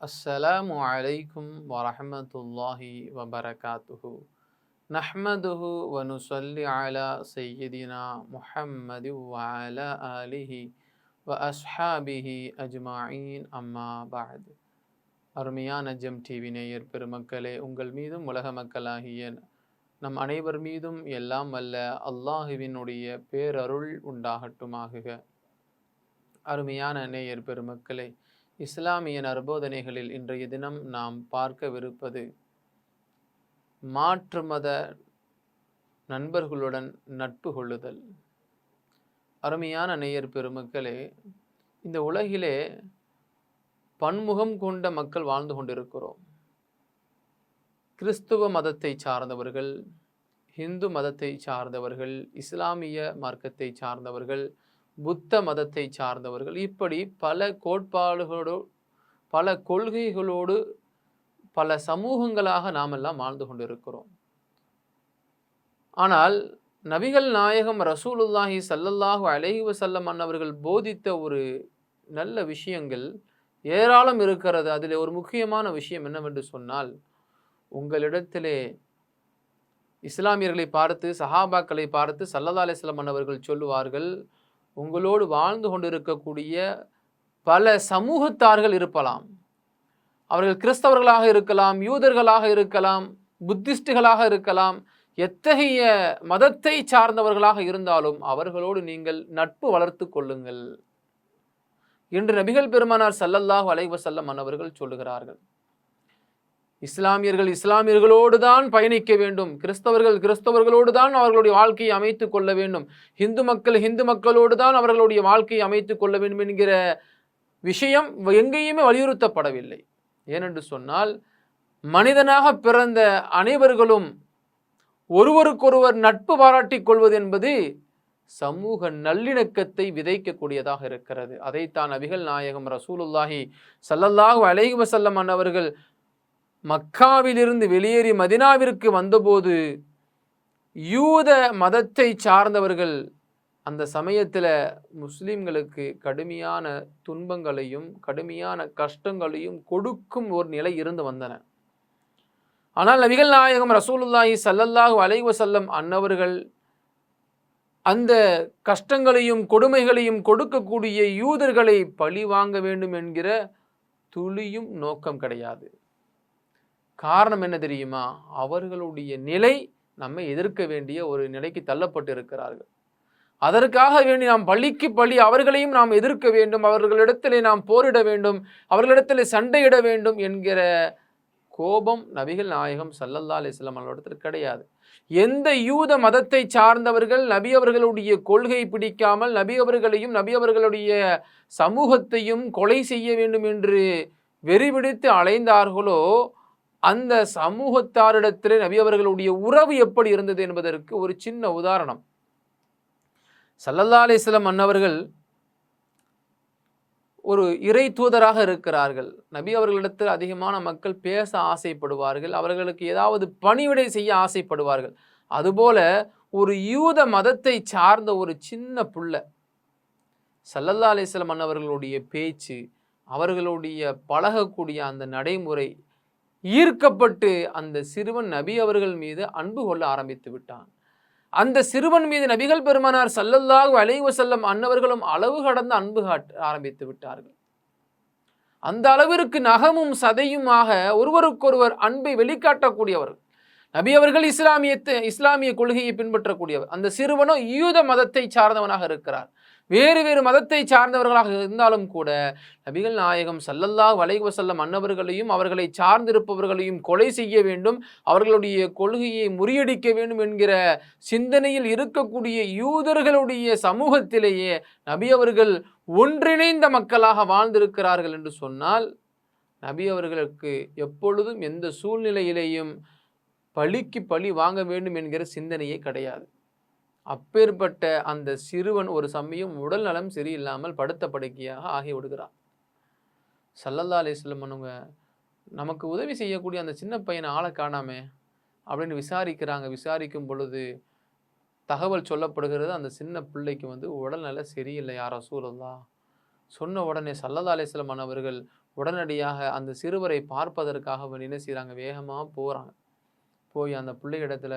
அஸ்ஸலாமு அலைக்கும் வரஹ்மத்துல்லாஹி வபரகாத்துஹு. நஹ்மதுஹு வ நுஸல்லி அலா சய்யிதினா முஹம்மதி வ அலா ஆலிஹி வ அஸ்ஹாபிஹி அஜ்மாயின் அம்மா பஅத். அருமையான ஜெம் டிவி நேயர் பெருமக்களே, உங்கள் மீதும் உலக மக்களாகிய நம் அனைவர் மீதும் எல்லாம் வல்ல அல்லாஹுவினுடைய பேரருள் உண்டாகட்டுமாகுக. அருமையான நேயர் பெருமக்களே, இஸ்லாமிய நற்போதனைகளில் இன்றைய தினம் நாம் பார்க்கவிருப்பது மாற்று மத நண்பர்களுடன் நட்பு கொள்ளுதல். அருமையான நேயர் பெருமக்களே, இந்த உலகிலே பன்முகம் கொண்ட மக்கள் வாழ்ந்து கொண்டிருக்கிறோம். கிறிஸ்துவ மதத்தை சார்ந்தவர்கள், இந்து மதத்தை சார்ந்தவர்கள், இஸ்லாமிய மார்க்கத்தை சார்ந்தவர்கள், புத்த மதத்தை சார்ந்தவர்கள், இப்படி பல கோட்பாடுகளோடு பல கொள்கைகளோடு பல சமூகங்களாக நாம் எல்லாம் வாழ்ந்து கொண்டிருக்கிறோம். ஆனால் நபிகள் நாயகம் ரசூலுல்லாஹி ஸல்லல்லாஹு அலைஹி வஸல்லம் அன்னவர்கள் போதித்த ஒரு நல்ல விஷயங்கள் ஏராளம் இருக்கிறது. அதில் ஒரு முக்கியமான விஷயம் என்னவென்று சொன்னால், உங்களிடத்திலே இஸ்லாமியர்களை பார்த்து, சஹாபாக்களை பார்த்து ஸல்லல்லாஹு அலைஹி வஸல்லம் அன்னவர்கள் சொல்லுவார்கள், உங்களோடு வாழ்ந்து கொண்டிருக்கக்கூடிய பல சமூகத்தார்கள் இருக்கலாம். அவர்கள் கிறிஸ்தவர்களாக இருக்கலாம், யூதர்களாக இருக்கலாம், புத்திஸ்டுகளாக இருக்கலாம், எத்தகைய மதத்தை சார்ந்தவர்களாக இருந்தாலும் அவர்களோடு நீங்கள் நட்பு வளர்த்து கொள்ளுங்கள் என்று நபிகள் பெருமானார் ஸல்லல்லாஹு அலைஹி வஸல்லம் அன்னவர்கள் சொல்லுகிறார்கள். இஸ்லாமியர்கள் இஸ்லாமியர்களோடு தான் பயணிக்க வேண்டும், கிறிஸ்தவர்கள் கிறிஸ்தவர்களோடு தான் அவர்களுடைய வாழ்க்கையை அமைத்துக் கொள்ள வேண்டும், இந்து மக்கள் இந்து மக்களோடு தான் அவர்களுடைய வாழ்க்கையை அமைத்துக் கொள்ள வேண்டும் என்கிற விஷயம் எங்கேயுமே வலியுறுத்தப்படவில்லை. ஏனென்று சொன்னால், மனிதனாக பிறந்த அனைவர்களும் ஒருவருக்கொருவர் நட்பு பாராட்டிக் கொள்வது என்பது சமூக நல்லிணக்கத்தை விதைக்கக்கூடியதாக இருக்கிறது. அதைத்தான் நபிகள் நாயகம் ரசூலுல்லாஹி ஸல்லல்லாஹு அலைஹி வஸல்லம் அன்னவர்கள் மக்காவிலிருந்து வெளியேறி மதினாவிற்கு வந்தபோது யூத மதத்தை சார்ந்தவர்கள் அந்த சமயத்தில் முஸ்லிம்களுக்கு கடுமையான துன்பங்களையும் கடுமையான கஷ்டங்களையும் கொடுக்கும் ஒரு நிலை இருந்து வந்தன. ஆனால் நபிகள் நாயகம் ரசூலுல்லாஹி ஸல்லல்லாஹு அலைஹி வஸல்லம் அன்னவர்கள் அந்த கஷ்டங்களையும் கொடுமைகளையும் கொடுக்கக்கூடிய யூதர்களை பழி வாங்க வேண்டும் என்கிற துளியும் நோக்கம் கிடையாது. காரணம் என்ன தெரியுமா? அவர்களுடைய நிலை நம்மை எதிர்க்க வேண்டிய ஒரு நிலைக்கு தள்ளப்பட்டு இருக்கிறார்கள். அதற்காக வேண்டி நாம் பழிக்கு பழி அவர்களையும் நாம் எதிர்க்க வேண்டும், அவர்களிடத்திலே நாம் போரிட வேண்டும், அவர்களிடத்திலே சண்டையிட வேண்டும் என்கிற கோபம் நபிகள் நாயகம் ஸல்லல்லாஹு அலைஹி வஸல்லம் அவர்களிடத்தில் கிடையாது. எந்த யூத மதத்தை சார்ந்தவர்கள் நபி அவர்களுடைய கொள்கை பிடிக்காமல் நபி அவர்களையும் நபி அவர்களுடைய சமூகத்தையும் கொலை செய்ய வேண்டும் என்று வெறிபிடித்து அலைந்தார்களோ, அந்த சமூகத்தாரிடத்திலே நபி அவர்களுடைய உறவு எப்படி இருந்தது என்பதற்கு ஒரு சின்ன உதாரணம். ஸல்லல்லாஹு அலைஹி வஸல்லம் அன்னவர்கள் ஒரு இறை தூதராக இருக்கிறார்கள். நபி அவர்களிடத்தில் அதிகமான மக்கள் பேச ஆசைப்படுவார்கள், அவர்களுக்கு ஏதாவது பணிவிடை செய்ய ஆசைப்படுவார்கள். அதுபோல ஒரு யூத மதத்தை சார்ந்த ஒரு சின்ன புள்ள ஸல்லல்லாஹு அலைஹி வஸல்லம் அன்னவர்களுடைய பேச்சு, அவர்களுடைய பழகக்கூடிய அந்த நடைமுறை ஈர்க்கப்பட்டு அந்த சிறுவன் நபி அவர்கள் மீது அன்பு கொள்ள ஆரம்பித்து விட்டான். அந்த சிறுவன் மீது நபிகள் பெருமானார் ஸல்லல்லாஹு அலைஹி வஸல்லம் அன்னவர்களும் அளவு கடந்த அன்பு காட்ட ஆரம்பித்து விட்டார்கள். அந்த அளவிற்கு நகமும் சதையுமாக ஒருவருக்கொருவர் அன்பை வெளிக்காட்டக்கூடியவர். நபி அவர்கள் இஸ்லாமிய கொள்கையை பின்பற்றக்கூடியவர். அந்த சிறுவனோ யூத மதத்தை சார்ந்தவனாக இருக்கிறார். வேறு வேறு மதத்தை சார்ந்தவர்களாக இருந்தாலும் கூட நபிகள் நாயகம் ஸல்லல்லாஹு அலைஹி வஸல்லம் அன்னவர்களையும் அவர்களை சார்ந்திருப்பவர்களையும் கொலை செய்ய வேண்டும், அவர்களுடைய கொள்கையை முறியடிக்க வேண்டும் என்கிற சிந்தனையில் இருக்கக்கூடிய யூதர்களுடைய சமூகத்திலேயே நபி அவர்கள் ஒன்றிணைந்த மக்களாக வாழ்ந்திருக்கிறார்கள் என்று சொன்னால், நபி அவர்களுக்கு எப்பொழுதும் எந்த சூழ்நிலையிலேயும் பழிக்கு பழி வாங்க வேண்டும் என்கிற சிந்தனையே கிடையாது. அப்பேற்பட்ட அந்த சிறுவன் ஒரு சமயம் உடல் நலம் சரியில்லாமல் படுத்த படுக்கையாக ஆகிவிடுகிறார். ஸல்லல்லாஹு அலைஹி வஸல்லம் அவங்க நமக்கு உதவி செய்யக்கூடிய அந்த சின்ன பையனை ஆளை காணாமே அப்படின்னு விசாரிக்கிறாங்க. விசாரிக்கும் பொழுது தகவல் சொல்லப்படுகிறது, அந்த சின்ன பிள்ளைக்கு உடல்நல சரியில்லை யா ரசூலுல்லாஹ். சொன்ன உடனே ஸல்லல்லாஹு அலைஹி வஸல்லம் அவர்கள் உடனடியாக அந்த சிறுவரை பார்ப்பதற்காக அவன் என்ன செய்கிறாங்க, வேகமாக போகிறாங்க. போய் அந்த பிள்ளை இடத்துல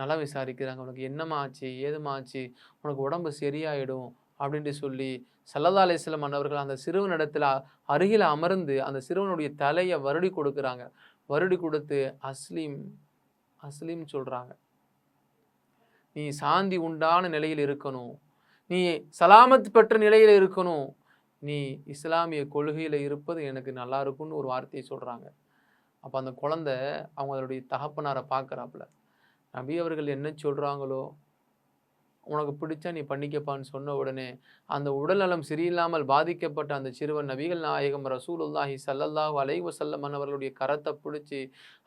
நலம் விசாரிக்கிறாங்க. உனக்கு என்னம்மா ஆச்சு, ஏதும்மா ஆச்சு, உனக்கு உடம்பு சரியாயிடும் அப்படின்ட்டு சொல்லி ஸல்லல்லாஹு அலைஹி வஸல்லம் அவர்கள் அந்த சிறுவனிடத்தில் அருகில் அமர்ந்து அந்த சிறுவனுடைய தலையை வருடி கொடுக்குறாங்க. வருடி கொடுத்து அஸ்லீம் அஸ்லீம் சொல்கிறாங்க. நீ சாந்தி உண்டான நிலையில் இருக்கணும், நீ சலாமத் பெற்ற நிலையில் இருக்கணும், நீ இஸ்லாமிய கொள்கையில் இருப்பது எனக்கு நல்லா இருக்கும்னு ஒரு வார்த்தையை சொல்கிறாங்க. அப்போ அந்த குழந்தை அவங்களுடைய தகப்பனாரை பார்க்குறாப்புல. நபி அவர்கள் என்ன சொல்கிறாங்களோ உனக்கு பிடிச்சா நீ பண்ணிக்கப்பான்னு சொன்ன உடனே அந்த உடல்நலம் சரியில்லாமல் பாதிக்கப்பட்ட அந்த சிறுவன் நபிகள் நாயகம் ரசூலுல்லாஹி ஸல்லல்லாஹு அலைஹி வஸல்லம் அவர்களுடைய கரத்தை பிடிச்சி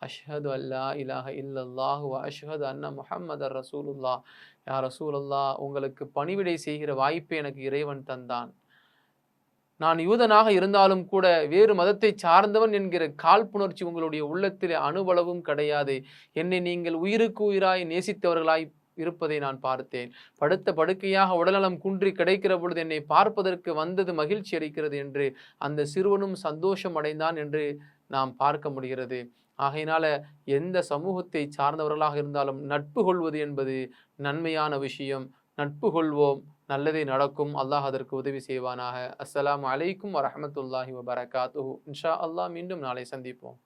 அஷ்ஹது அல்லா இலாஹ இல்லல்லாஹு வ அஷ்ஹது அன்ன முஹம்மதர் ரசூலுல்லாஹ், யா ரசூலுல்லாஹ் உங்களுக்கு பணிவிடை செய்கிற வாய்ப்பை எனக்கு இறைவன் தந்தான். நான் யூதனாக இருந்தாலும் கூட வேறு மதத்தை சார்ந்தவன் என்கிற காழ்ப்புணர்ச்சி உங்களுடைய உள்ளத்தில் அணுவளவும் கிடையாது. என்னை நீங்கள் உயிருக்கு உயிராய் நேசித்தவர்களாய் இருப்பதை நான் பார்த்தேன். படுத்த படுக்கையாக உடல்நலம் குன்றி கிடைக்கிற பொழுது என்னை பார்ப்பதற்கு வந்தது மகிழ்ச்சி அளிக்கிறது என்று அந்த சிறுவனும் சந்தோஷம் அடைந்தான் என்று நாம் பார்க்க முடிகிறது. ஆகையினால எந்த சமூகத்தை சார்ந்தவர்களாக இருந்தாலும் நட்பு கொள்வது என்பது நன்மையான விஷயம். நட்பு கொள்வோம், நல்லதே நடக்கும். அல்லாஹ் அதற்கு உதவி செய்வானாக. அஸ்ஸலாமு அலைக்கும் வரஹ்மத்துல்லாஹி வபரகாத்துஹு. இன்ஷா அல்லாஹ் மீண்டும் நாளை சந்திப்போம்.